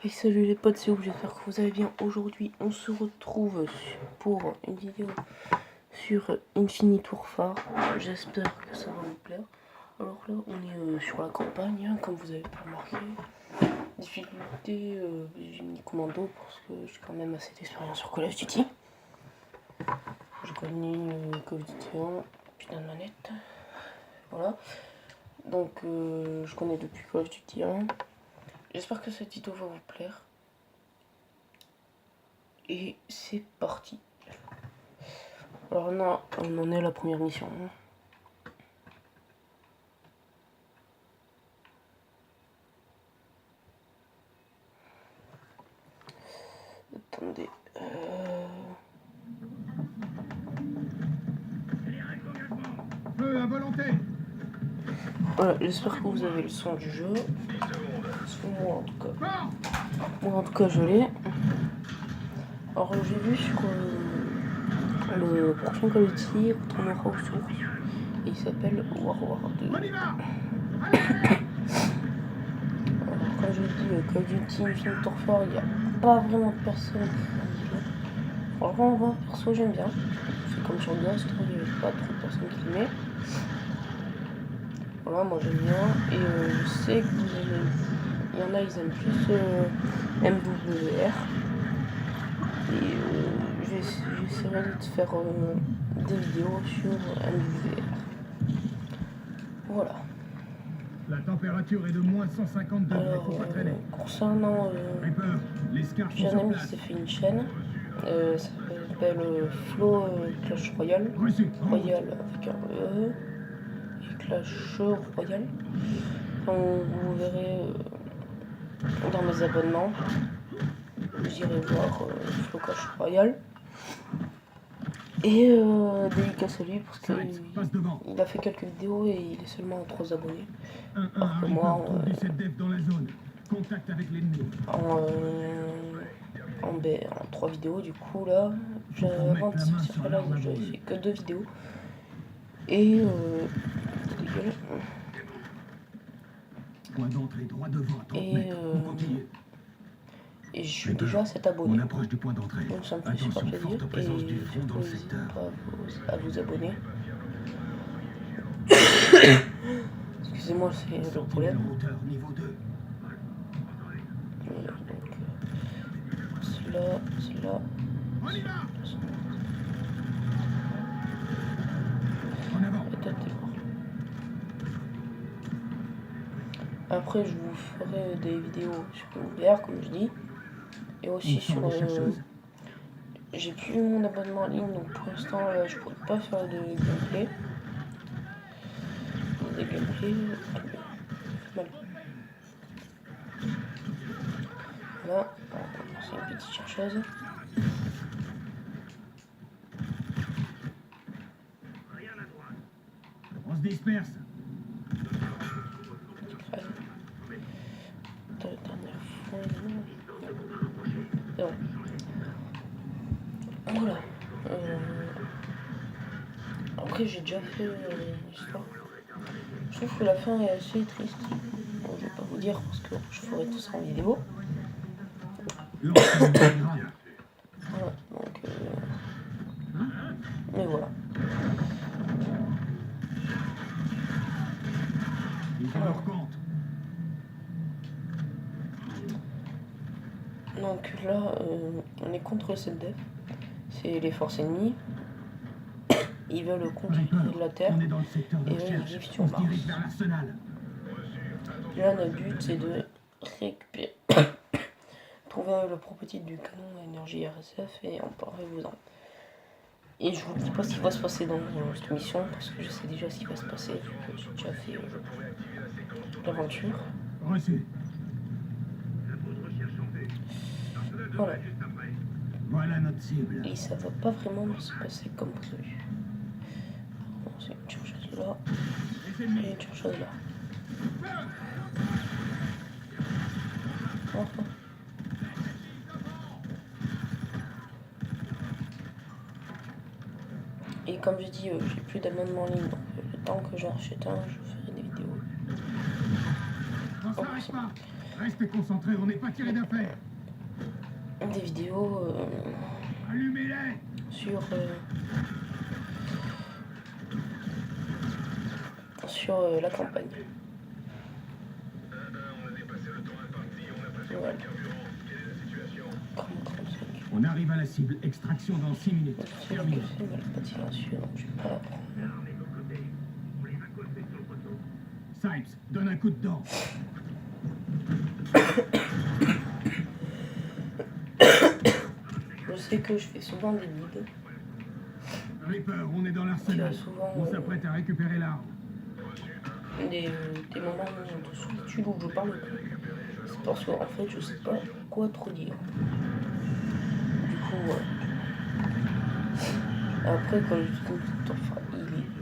Et salut les potes, c'est Ouf, j'espère que vous allez bien. Aujourd'hui, on se retrouve pour une vidéo sur Infinite Warfare. J'espère que ça va vous plaire. Alors là, on est sur la campagne, hein, comme vous avez pu remarquer. Difficulté, j'ai mis commando parce que j'ai quand même assez d'expérience sur Call of Duty. Je connais Call of Duty 1, putain de manette. Voilà. Donc, je connais depuis Call of Duty 1. J'espère que cette vidéo va vous plaire. Et c'est parti. Alors là, on en est à la première mission. Attendez. Feu à volonté. Voilà, j'espère que vous avez le son du jeu. Parce que moi en tout cas je l'ai. Alors j'ai vu sur le prochain Call of Duty retournera aux sources. Et il s'appelle War 2. On y va. Alors quand je dis Call of Duty Infinite Warfare, il n'y a pas vraiment de personne qui dit jeu. Franchement moi perso j'aime bien. C'est comme sur Ghost, il n'y avait pas trop de personnes qui l'aimaient. Voilà, moi j'aime bien. Et je sais que vous aimez. Il y en a, ils aiment plus MWR. Et j'essaierai de faire des vidéos sur MWR. Voilà. La température est de moins 150 degrés, Alors, faut pas traîner. concernant Reaper, les scars sont j'ai un sur ami qui place. s'est fait une chaîne. Ça s'appelle Flow Clash Royale. Reçu. Royale avec un E. Et Clash Royale. Enfin, vous verrez dans mes abonnements. J'irai voir Flow Clash Royale. Et dédicace à lui parce qu'il a fait quelques vidéos et il est seulement en 3 abonnés. Alors que moi, en 3 vidéos, du coup là, avant de sortir là, j'avais fait que 2 vidéos. Et point d'entrée droit devant à 30 mètres. On continue. Et je suis déjà à 7 abonnés. On approche du point d'entrée. Donc ça me fait super plaisir. Et surtout, n'hésitez pas à vous abonner. Excusez-moi, c'est le problème. Niveau 2. Voilà, donc celui-là. On y va. En avant. Et toi, t'es mort. Après, je vous ferai des vidéos sur MWR, comme je dis. Et aussi sur... j'ai plus mon abonnement en ligne, donc pour l'instant, je pourrais pas faire de gameplay. Des gameplays... Mal. Voilà, c'est une petite chercheuse. On se disperse. La dernière fois... Non. Voilà. Après, j'ai déjà fait l'histoire. Je trouve que la fin est assez triste. Bon, je vais pas vous dire parce que je ferai tout ça en vidéo. Voilà, donc mais voilà. Alors, donc là, on est contre le CEDEF. C'est les forces ennemies. Ils veulent conquérir la Terre et ils vivent sur Mars. Là, notre but, c'est de récupérer, trouver le prototype du canon à énergie RSF et en parlez-vous-en. Et je vous dis pas ce qui va se passer dans cette mission parce que je sais déjà ce qui va se passer. J'ai déjà fait l'aventure. Voilà. Voilà notre cible. Et ça va pas vraiment se passer comme prévu. Bon, c'est une chercheuse là et une chercheuse là. Enfin. Et comme je dis, j'ai plus d'abonnement en ligne, donc le temps que j'en achète un, je ferai des vidéos. Restez concentrés, on n'est pas tiré d'affaire. des vidéos Allumez-les. sur la campagne. Voilà. 35. On arrive à la cible. Extraction dans 6 minutes. Terminé. Je vais pas la prendre. Sipes, donne un coup de dent. Je sais que je fais souvent des leads. Reaper, on est dans l'arsenal. Souvent, On s'apprête à récupérer l'arme. Des moments de solitude où je parle. C'est parce qu'en fait, je sais pas quoi trop dire. Du coup, après, quand je trouve enfin, il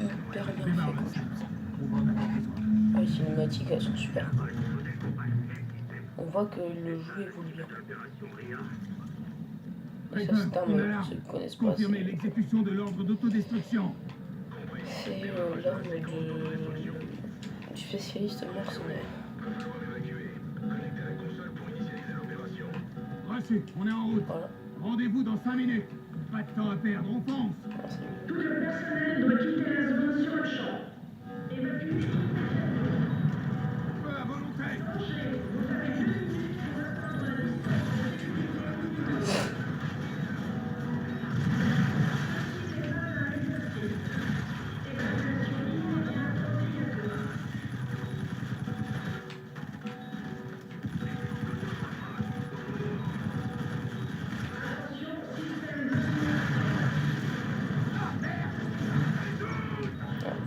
est hyper bien fait. Les cinématiques, elles sont super. On voit que le jeu évolue bien. Et ça, c'est un mot que ceux qui ne connaissent pas. Confirmez l'exécution de l'ordre d'autodestruction. C'est l'arme du spécialiste mercenaire. Reçu, on est en route. Voilà. Rendez-vous dans 5 minutes. Pas de temps à perdre, on fonce. Tout le personnel doit quitter la zone sur le champ. Évacuez. Feu à volonté. Vous avez juste une minute pour reprendre la distance.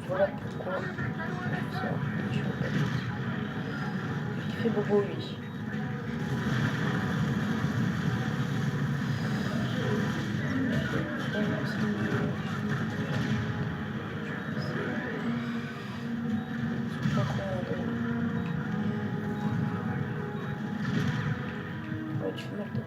Voilà pourquoi ça, je peux pas dire. Il fait bobo lui. Ouais, tu fais mal toi.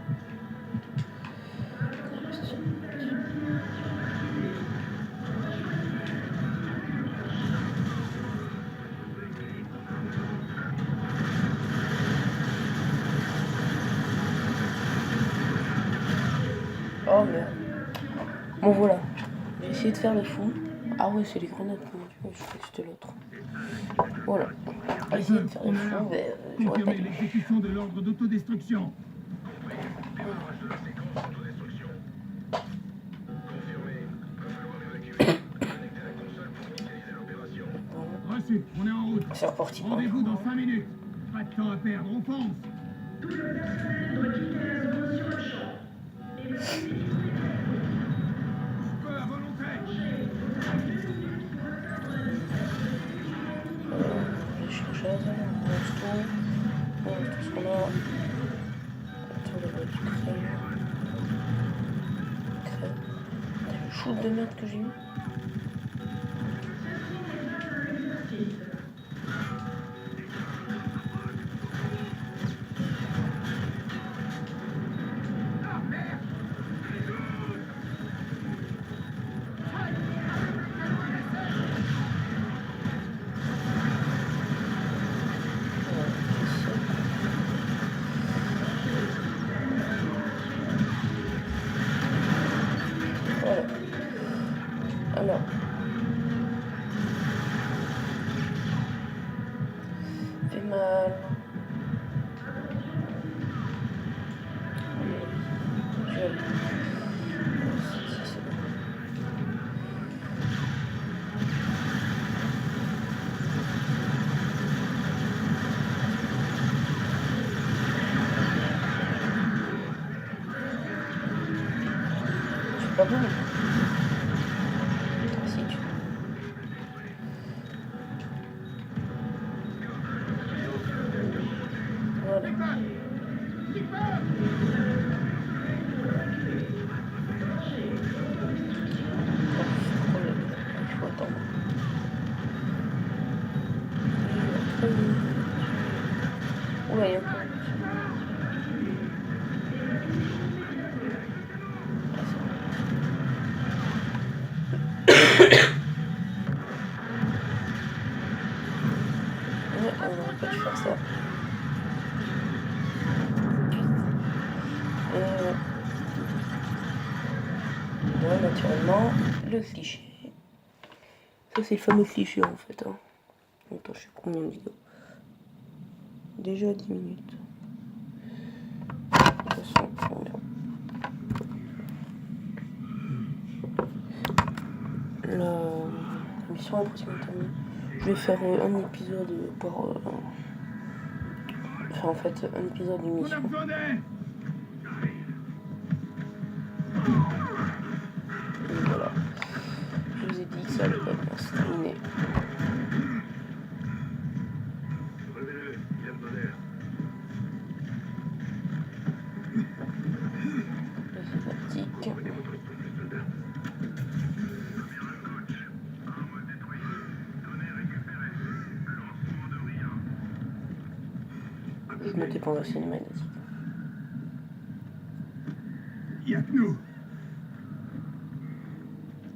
Oh merde. Bon voilà. J'ai essayé de faire le fou. Ah ouais, c'est les grenades. Je crois que c'était l'autre. Voilà. J'ai essayé de faire le fou, mais j'aurais pas Confirmez dû. l'exécution de l'ordre d'autodestruction. Reçu, on est en route. C'est reparti. Rendez-vous dans 5 minutes. Pas de temps à perdre, on fonce. Tout le personnel doit quitter la zone sur le champ. Évacuez. Feu à volonté. Vous avez juste une minute pour reprendre la distance. Je cherche à ça. On lance tout. On lance tout ce qu'on a. Attends, on va du crayon. T'as le shoot de merde que j'ai eu. Voilà. Alors. Fait mal. Je vais aller. Ça, c'est bon. C'est pas bon. Ah, si, tu... Voilà. Il faut attendre. Ouais, il y a un peu. Ouais, on aurait pas dû faire ça. là, naturellement, le cliché. Ça, c'est le fameux cliché en fait. Hein. Attends, je sais combien de vidéos. Déjà 10 minutes. De toute façon, voilà. La mission est presque terminée. Je vais faire un épisode par. Enfin, en fait, un épisode d'une On a mission. besoin d'aide. Et voilà. Je vous ai dit que ça allait pas bien se terminer. Relevez-le, il a besoin d'air. C'est tactique. Prenez votre poste, soldat. Je me dépends de la cinématique. Il y a que nous.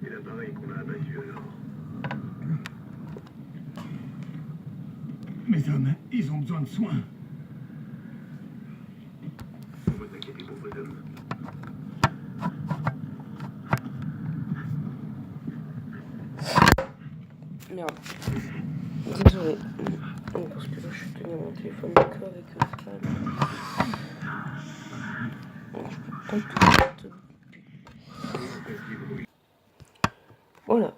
Et l'appareil qu'on a abattu alors. Mes hommes, ils ont besoin de soins. Vous vous inquiétez pour vos hommes. Merde. Désolé. Parce que là, je suis tenu à mon téléphone de cœur avec ça. Donc, je peux pas tout mettre. Voilà.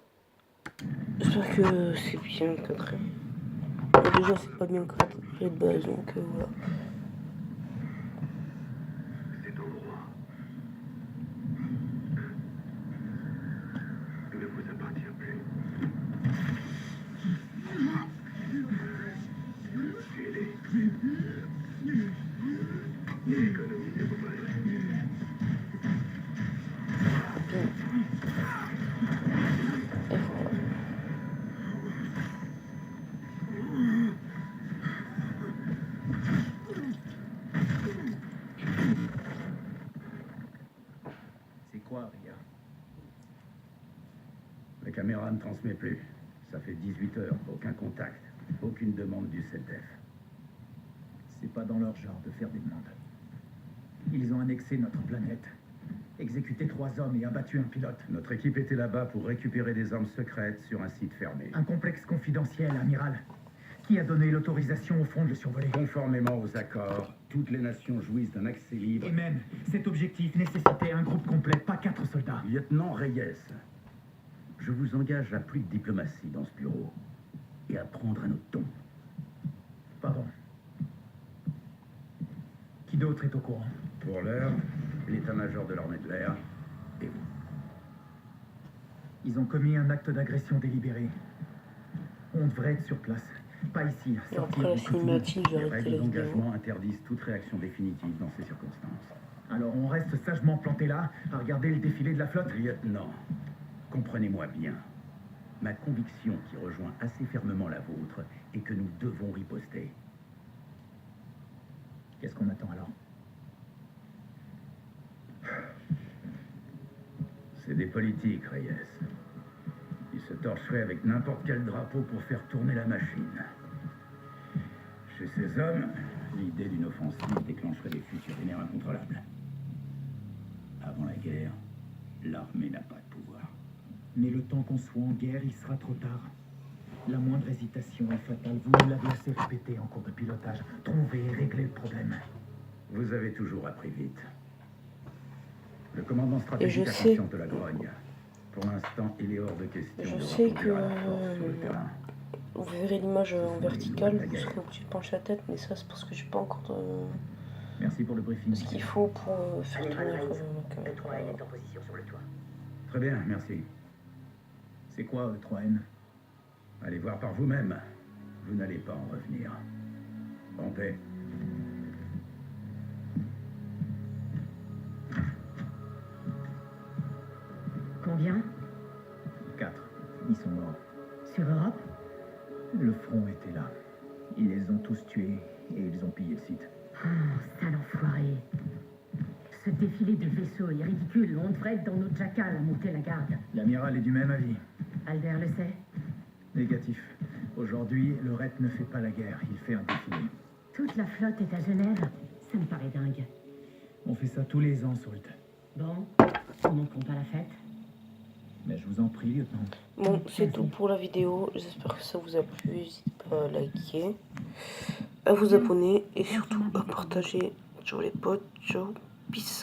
J'espère que c'est bien cadré. Déjà, c'est pas bien cadré de base, donc voilà. Cet endroit ne vous appartient plus. Tuez-les. Et économisez vos balles. Et voilà. C'est quoi, Ria? La caméra ne transmet plus. Ça fait 18 heures, aucun contact, aucune demande du CELTEF. C'est pas dans leur genre de faire des demandes. Ils ont annexé notre planète, exécuté 3 hommes et abattu un pilote. Notre équipe était là-bas pour récupérer des armes secrètes sur un site fermé. Un complexe confidentiel, amiral. Qui a donné l'autorisation au front de le survoler? Conformément aux accords, toutes les nations jouissent d'un accès libre. Et même, cet objectif nécessitait un groupe complet, pas 4 soldats. Lieutenant Reyes, je vous engage à plus de diplomatie dans ce bureau et à prendre un autre ton. Pardon. Qui d'autre est au courant? Pour l'heure, l'état-major de l'armée de l'air et vous. Ils ont commis un acte d'agression délibéré. On devrait être sur place. Pas ici. Et sortir après la du quotidien. cinématique, j'ai Les arrêté règles la vidéo. d'engagement interdisent toute réaction définitive dans ces circonstances. Alors on reste sagement planté là, à regarder le défilé de la flotte? Lieutenant, comprenez-moi bien. Ma conviction qui rejoint assez fermement la vôtre est que nous devons riposter. Qu'est-ce qu'on attend alors? C'est des politiques, Reyes. Ils se torcheraient avec n'importe quel drapeau pour faire tourner la machine. Chez ces hommes, l'idée d'une offensive déclencherait des fusionnaires incontrôlables. Avant la guerre, l'armée n'a pas de pouvoir. Mais le temps qu'on soit en guerre, il sera trop tard. La moindre hésitation est fatale. Vous nous l'avez assez répété en cours de pilotage. Trouver et régler le problème. Vous avez toujours appris vite. Le commandement Et stratégique je a sais- conscience de la grogne. Pour l'instant, il est hors de question Je de sais reconduire que- la force sur le terrain. Vous verrez l'image en verticale, vous serez obligé de pencher la tête, mais ça c'est parce que j'ai pas encore Merci pour le briefing. ce qu'il faut pour faire tourner Amiral Reyes, le le 3N est en position sur le toit. Très bien, merci. C'est quoi, 3N? Allez voir par vous-même. Vous n'allez pas en revenir. En paix. Combien? 4. Ils sont morts. Sur Europe? Le front était là. Ils les ont tous tués et ils ont pillé le site. Oh, sale enfoiré. Ce défilé de vaisseaux est ridicule. On devrait être dans nos jackals à monter la garde. L'amiral est du même avis. Albert le sait? Négatif. Aujourd'hui, le RET ne fait pas la guerre, il fait un défilé. Toute la flotte est à Genève. Ça me paraît dingue. On fait ça tous les ans, Salt. Bon, on manqueront pas la fête. Mais je vous en prie, lieutenant. Bon, c'est tout pour la vidéo. J'espère que ça vous a plu. N'hésitez pas à liker, à vous abonner et surtout à partager. Ciao les potes, ciao, peace.